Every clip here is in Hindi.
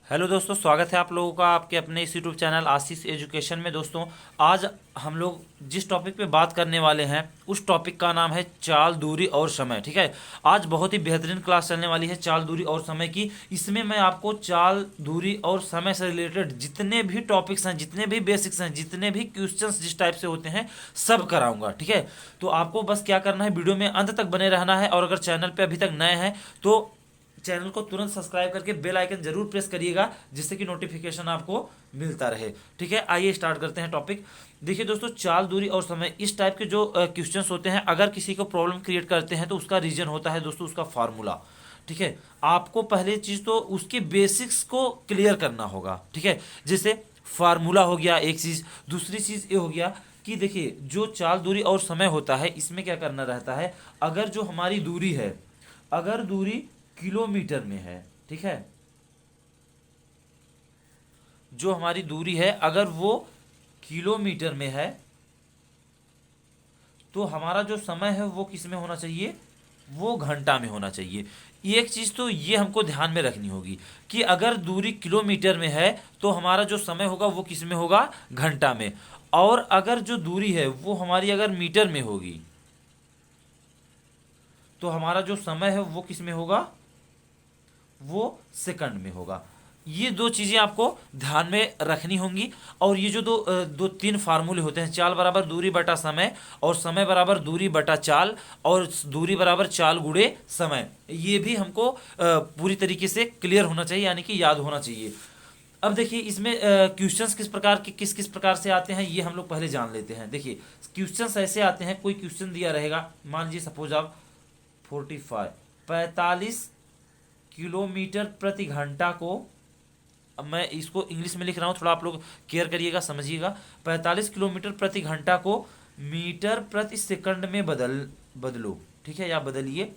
हेलो दोस्तों, स्वागत है आप लोगों का आपके अपने इस यूट्यूब चैनल आशीष एजुकेशन में। दोस्तों, आज हम लोग जिस टॉपिक पे बात करने वाले हैं उस टॉपिक का नाम है चाल, दूरी और समय। ठीक है, आज बहुत ही बेहतरीन क्लास चलने वाली है चाल, दूरी और समय की। इसमें मैं आपको चाल, दूरी और समय से रिलेटेड जितने भी टॉपिक्स हैं, जितने भी बेसिक्स हैं, जितने भी क्वेश्चंस जिस टाइप से होते हैं सब कराऊंगा। ठीक है, तो आपको बस क्या करना है, वीडियो में अंत तक बने रहना है। और अगर चैनल पे अभी तक नए हैं तो चैनल को तुरंत सब्सक्राइब करके बेल आइकन जरूर प्रेस करिएगा, जिससे कि नोटिफिकेशन आपको मिलता रहे। ठीक है, आइए स्टार्ट करते हैं टॉपिक। देखिए दोस्तों, चाल, दूरी और समय इस टाइप के जो क्वेश्चंस होते हैं, अगर किसी को प्रॉब्लम क्रिएट करते हैं तो उसका रीजन होता है दोस्तों उसका फार्मूला। ठीक है, आपको पहले चीज तो उसके बेसिक्स को क्लियर करना होगा। ठीक है, जैसे फार्मूला हो गया एक चीज। दूसरी चीज ये हो गया कि देखिए, जो चाल, दूरी और समय होता है इसमें क्या करना रहता है, अगर जो हमारी दूरी है, अगर दूरी किलोमीटर में है, ठीक है, जो हमारी दूरी है अगर वो किलोमीटर में है, तो हमारा जो समय है वो किस में होना चाहिए, वो घंटा में होना चाहिए। एक चीज तो ये हमको ध्यान में रखनी होगी कि अगर दूरी किलोमीटर में है तो हमारा जो समय होगा वो किस में होगा, घंटा में। और अगर जो दूरी है वो हमारी अगर मीटर में होगी तो हमारा जो समय है वो किस में होगा, वो सेकंड में होगा। ये दो चीजें आपको ध्यान में रखनी होंगी। और ये जो दो तीन फार्मूले होते हैं, चाल बराबर दूरी बटा समय, और समय बराबर दूरी बटा चाल, और दूरी बराबर चाल गुणे समय, ये भी हमको पूरी तरीके से क्लियर होना चाहिए, यानी कि याद होना चाहिए। अब देखिए, इसमें क्वेश्चंस किस प्रकार के किस किस प्रकार से आते हैं ये हम लोग पहले जान लेते हैं। देखिए, क्वेश्चंस ऐसे आते हैं, कोई क्वेश्चन दिया रहेगा, मान लीजिए सपोज आप 45 किलोमीटर प्रति घंटा को, अब मैं इसको इंग्लिश में लिख रहा हूँ, थोड़ा आप लोग केयर करिएगा, समझिएगा। 45 किलोमीटर प्रति घंटा को मीटर प्रति सेकंड में बदलो। ठीक है, या बदलिए।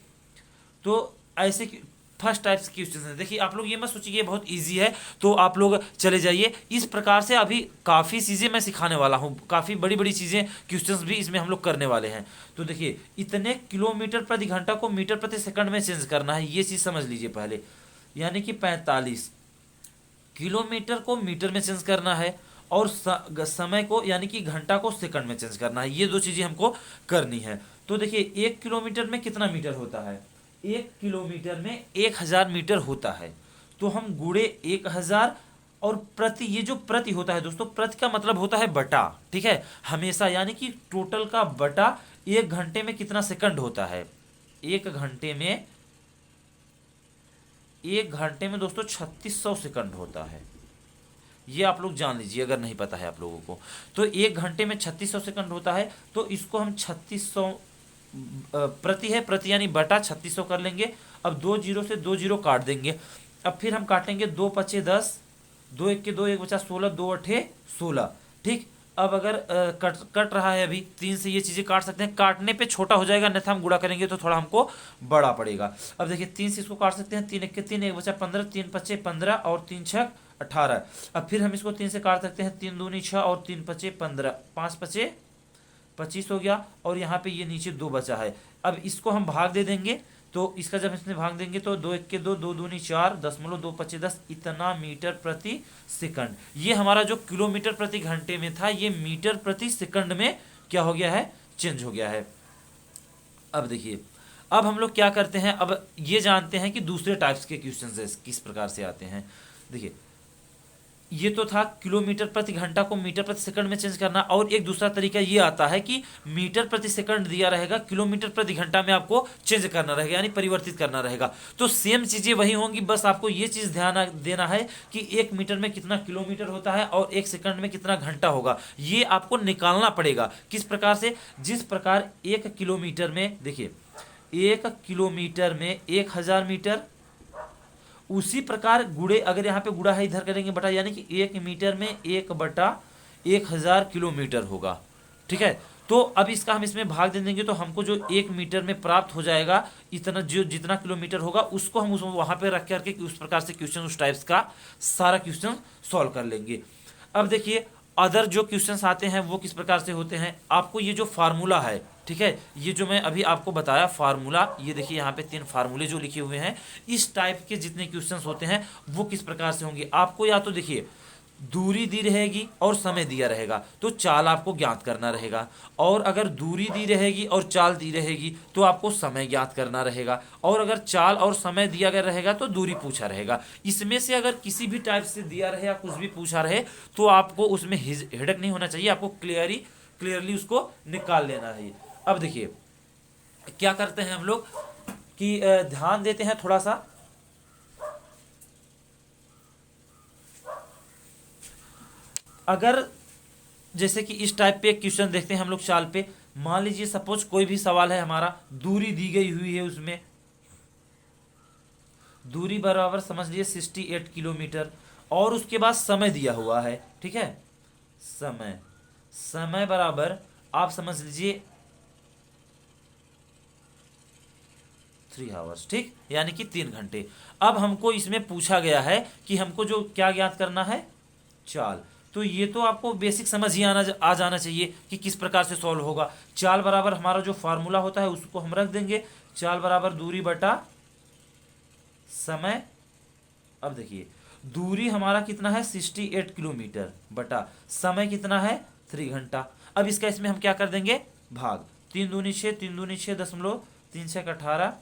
तो ऐसे फर्स्ट टाइप के क्वेश्चन है। देखिए, आप लोग ये मत सोचिए बहुत इजी है तो आप लोग चले जाइए। इस प्रकार से अभी काफ़ी चीज़ें मैं सिखाने वाला हूँ, काफ़ी बड़ी बड़ी चीज़ें, क्वेश्चंस भी इसमें हम लोग करने वाले हैं। तो देखिए, इतने किलोमीटर प्रति घंटा को मीटर प्रति सेकंड में चेंज करना है, ये चीज़ समझ लीजिए पहले। यानी कि 45 किलोमीटर को मीटर में चेंज करना है, और समय को यानी कि घंटा को सेकंड में चेंज करना है। ये दो चीजें हमको करनी है। तो देखिए, 1 किलोमीटर में कितना मीटर होता है, 1 किलोमीटर में 1000 मीटर होता है। तो हम गुणे 1000, और प्रति, ये जो प्रति होता है दोस्तों, प्रति का मतलब होता है बटा। ठीक है, हमेशा, यानी कि टोटल का बटा। 1 घंटे में कितना सेकंड होता है, एक घंटे में, एक घंटे में दोस्तों 3600 सेकंड होता है। ये आप लोग जान लीजिए अगर नहीं पता है आप लोगों को। तो एक घंटे में 3600 सेकंड होता है, तो इसको हम 3600 प्रति है, प्रति यानी बटा 3600 कर लेंगे। अब 2 जीरो से 2 जीरो काट देंगे। अब फिर हम काटेंगे, 2 5 10, 2 1 के 2, 1 बचा 16, 2 8 16। ठीक, अब अगर कट कट रहा है अभी 3 से, ये चीज़ें काट सकते हैं, काटने पे छोटा हो जाएगा, अन्यथा हम गुणा करेंगे तो थोड़ा हमको बड़ा पड़ेगा। अब देखिए, 3 से इसको काट सकते हैं, 3 1 के 3, 1 बचा 15, 3 5 15 और 3 6 18। अब फिर हम इसको 3 से काट सकते हैं, 3 दूनी 6 और 3 5 15, 5 5 25 हो गया। और यहाँ पे ये नीचे 2 बचा है। अब इसको हम भाग दे देंगे, तो इसका जब इसमें भाग देंगे तो 2 1 के 2, 2 दूनी 4, 10,2 25 इतना मीटर प्रति सेकंड। ये हमारा जो किलोमीटर प्रति घंटे में था, ये मीटर प्रति सेकंड में क्या हो गया है, चेंज हो गया है। अब देखिए, अब हम लोग क्या करते हैं, अब ये जानते हैं कि दूसरे टाइप्स के क्वेश्चन किस प्रकार से आते हैं। देखिए, ये तो था किलोमीटर प्रति घंटा को मीटर प्रति सेकंड में चेंज करना। और एक दूसरा तरीका ये आता है कि मीटर प्रति सेकंड दिया रहेगा, किलोमीटर प्रति घंटा में आपको चेंज करना रहेगा, यानी परिवर्तित करना रहेगा। तो सेम चीजें वही होंगी, बस आपको ये चीज ध्यान देना है कि 1 मीटर में कितना किलोमीटर होता है और 1 सेकंड में कितना घंटा होगा। ये आपको निकालना पड़ेगा। किस प्रकार से, जिस प्रकार 1 किलोमीटर में, देखिए 1 किलोमीटर में 1000 मीटर, उसी प्रकार गुड़े, अगर यहाँ पे गुड़ा है इधर करेंगे बटा, यानी कि 1 मीटर में 1/1000 किलोमीटर होगा। ठीक है, तो अब इसका हम इसमें भाग दे देंगे तो हमको जो 1 मीटर में प्राप्त हो जाएगा, इतना जो जितना किलोमीटर होगा उसको हम उस वहां पे रख करके उस प्रकार से क्वेश्चन, उस टाइप्स का सारा क्वेश्चन सॉल्व कर लेंगे। अब देखिए, अदर जो क्वेश्चंस आते हैं वो किस प्रकार से होते हैं। आपको ये जो फार्मूला है, ठीक है। ये जो मैं अभी आपको बताया फार्मूला, ये देखिए यहाँ पे 3 फार्मूले जो लिखे हुए हैं, इस टाइप के जितने क्वेश्चंस होते हैं वो किस प्रकार से होंगे। आपको या तो देखिए दूरी दी रहेगी और समय दिया रहेगा तो चाल आपको ज्ञात करना रहेगा, और अगर दूरी दी रहेगी और चाल दी रहेगी तो आपको समय ज्ञात करना रहेगा, और अगर चाल और समय दिया गया रहेगा तो दूरी पूछा रहेगा। इसमें से अगर किसी भी टाइप से दिया रहे या कुछ भी पूछा रहे तो आपको उसमें हिड़क नहीं होना चाहिए, आपको क्लियरली उसको निकाल लेना है। अब देखिए क्या करते हैं हम लोग कि ध्यान देते हैं थोड़ा सा। अगर जैसे कि इस टाइप पे एक क्वेश्चन देखते हैं हम लोग चाल पे, मान लीजिए सपोज कोई भी सवाल है, हमारा दूरी दी गई हुई है, उसमें दूरी बराबर समझ लीजिए 68 किलोमीटर, और उसके बाद समय दिया हुआ है, ठीक है। समय बराबर आप समझ लीजिए 3 आवर्स, ठीक, यानी कि 3 घंटे। अब हमको इसमें पूछा गया है कि हमको जो क्या ज्ञात करना है, चाल। तो ये तो आपको बेसिक समझ ही आ जाना चाहिए कि किस प्रकार से सॉल्व होगा। चाल बराबर हमारा जो फार्मूला होता है उसको हम रख देंगे, चाल बराबर दूरी बटा समय। अब देखिए दूरी हमारा कितना है 68 किलोमीटर बटा समय कितना है 3 घंटा। अब इसका इसमें हम क्या कर देंगे भाग, 3 दूनी 6, 3 दूनी 6 दशमलव 3 6 18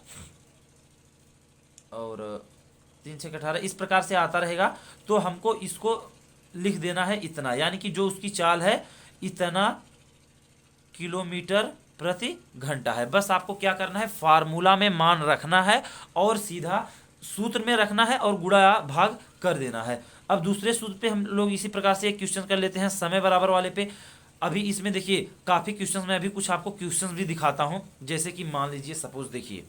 और 3 6 18 इस प्रकार से आता रहेगा। तो हमको इसको लिख देना है इतना, यानी कि जो उसकी चाल है इतना किलोमीटर प्रति घंटा है। बस आपको क्या करना है, फार्मूला में मान रखना है और सीधा सूत्र में रखना है और गुणा भाग कर देना है। अब दूसरे सूत्र पे हम लोग इसी प्रकार से एक क्वेश्चन कर लेते हैं समय बराबर वाले पे। अभी इसमें देखिए काफ़ी क्वेश्चंस, मैं अभी कुछ आपको क्वेश्चंस भी दिखाता हूं। जैसे कि मान लीजिए सपोज देखिए,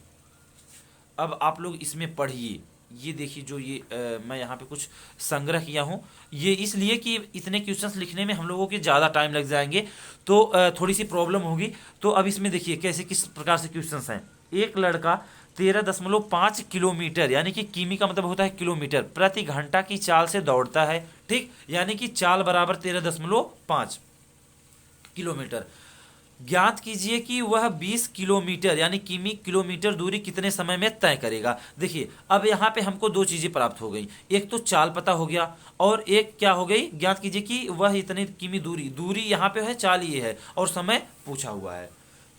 अब आप लोग इसमें पढ़िए, ये देखिए जो ये मैं यहाँ पे कुछ संग्रह किया हूँ, ये इसलिए कि इतने क्वेश्चंस लिखने में हम लोगों के ज़्यादा टाइम लग जाएंगे तो थोड़ी सी प्रॉब्लम होगी। तो अब इसमें देखिए कैसे किस प्रकार से क्वेश्चंस हैं। एक लड़का 13.5 किलोमीटर, यानी कि किमी का मतलब होता है किलोमीटर, प्रति घंटा की चाल से दौड़ता है, ठीक, यानी कि चाल बराबर 13.5 किलोमीटर। ज्ञात कीजिए कि वह 20 किलोमीटर यानी किमी किलोमीटर दूरी कितने समय में तय करेगा। देखिए अब यहाँ पे हमको 2 चीजें प्राप्त हो गई, एक तो चाल पता हो गया और एक क्या हो गई, ज्ञात कीजिए कि वह इतनी किमी दूरी यहाँ पे है, चाल ये है और समय पूछा हुआ है।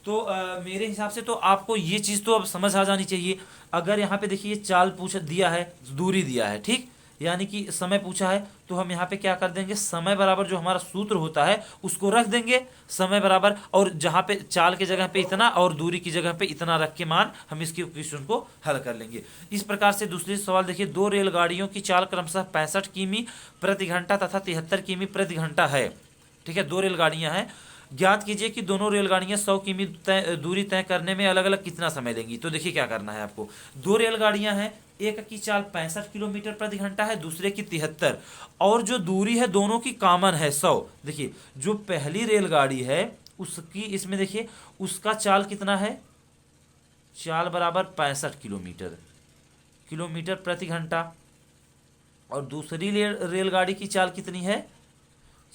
तो मेरे हिसाब से तो आपको ये चीज़ तो अब समझ आ जानी चाहिए। अगर यहाँ पे देखिए चाल पूछ दिया है, दूरी दिया है, ठीक, यानी कि समय पूछा है, तो हम यहाँ पे क्या कर देंगे, समय बराबर जो हमारा सूत्र होता है उसको रख देंगे, समय बराबर, और जहाँ पे चाल की जगह पे इतना और दूरी की जगह पे इतना रख के मान हम इसके क्वेश्चन को हल कर लेंगे। इस प्रकार से दूसरे सवाल देखिए, 2 रेलगाड़ियों की चाल क्रमशः 65 किमी प्रति घंटा तथा 73 किमी प्रति घंटा है, ठीक है, 2 रेलगाड़ियाँ हैं। ज्ञात कीजिए कि दोनों रेलगाड़ियां 100 किमी दूरी तय करने में अलग अलग कितना समय लेंगी। तो देखिए क्या करना है आपको, 2 रेलगाड़ियां हैं, एक की चाल 65 किलोमीटर प्रति घंटा है, दूसरे की 73, और जो दूरी है दोनों की कॉमन है 100। देखिए जो पहली रेलगाड़ी है उसकी, इसमें देखिए उसका चाल कितना है, चाल बराबर 65 किलोमीटर प्रति घंटा, और दूसरी रेलगाड़ी की चाल कितनी है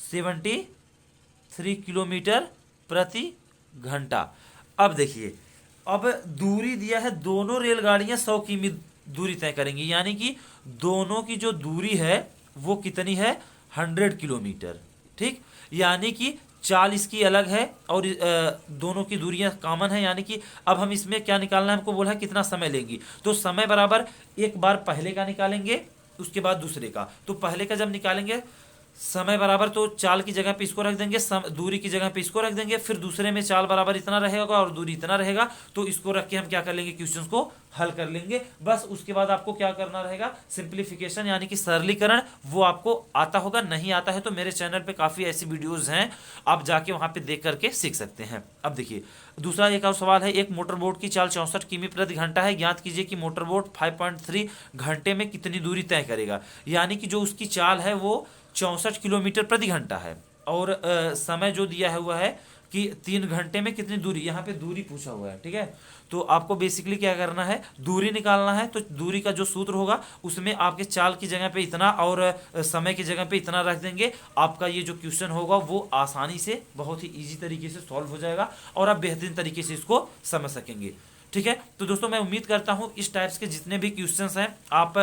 73 किलोमीटर प्रति घंटा। अब देखिए अब दूरी दिया है, दोनों रेलगाड़ियां 100 किमी दूरी तय करेंगी, यानी कि दोनों की जो दूरी है वो कितनी है 100 किलोमीटर, ठीक, यानी कि चाल इसकी अलग है और दोनों की दूरियां कॉमन है, यानी कि अब हम इसमें क्या निकालना है, हमको बोला है कितना समय लेंगी। तो समय बराबर एक बार पहले का निकालेंगे उसके बाद दूसरे का। तो पहले का जब निकालेंगे समय बराबर तो चाल की जगह पे इसको रख देंगे, दूरी की जगह पे इसको रख देंगे, फिर दूसरे में चाल बराबर इतना रहेगा और दूरी इतना रहेगा, तो इसको रख के हम क्या कर लेंगे, क्वेश्चंस को हल कर लेंगे। बस उसके बाद आपको क्या करना रहेगा, सिंप्लीफिकेशन यानी कि सरलीकरण, वो आपको आता होगा, नहीं आता है तो मेरे चैनल पे काफ़ी ऐसी वीडियोज़ हैं, आप जाके वहाँ पे देख करके सीख सकते हैं। अब देखिए दूसरा एक और सवाल है, एक मोटरबोट की चाल 64 किमी प्रति घंटा है, ज्ञात कीजिए कि मोटरबोट 5.3 घंटे में कितनी दूरी तय करेगा। यानी कि जो उसकी चाल है वो 64 किलोमीटर प्रति घंटा है और समय जो दिया है हुआ है कि 3 घंटे में कितनी दूरी, यहाँ पे दूरी पूछा हुआ है, ठीक है। तो आपको बेसिकली क्या करना है, दूरी निकालना है। तो दूरी का जो सूत्र होगा उसमें आपके चाल की जगह पे इतना और समय की जगह पे इतना रख देंगे, आपका ये जो क्वेश्चन होगा वो आसानी से, बहुत ही इजी तरीके से सॉल्व हो जाएगा और आप बेहतरीन तरीके से इसको समझ सकेंगे, ठीक है। तो दोस्तों मैं उम्मीद करता हूं इस टाइप्स के जितने भी क्वेश्चंस हैं आप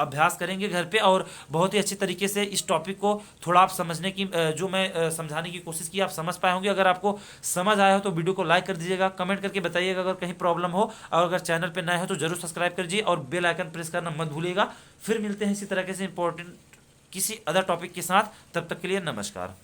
अभ्यास करेंगे घर पे और बहुत ही अच्छे तरीके से इस टॉपिक को थोड़ा आप समझने की जो मैं समझाने की कोशिश की आप समझ पाए होंगे। अगर आपको समझ आया हो तो वीडियो को लाइक कर दीजिएगा, कमेंट करके बताइएगा अगर कहीं प्रॉब्लम हो, और अगर चैनल पर नए हो तो जरूर सब्सक्राइब कर दीजिए और बेल आइकन प्रेस करना मत भूलिएगा। फिर मिलते हैं इसी तरह के से इंपॉर्टेंट किसी अदर टॉपिक के साथ, तब तक के लिए नमस्कार।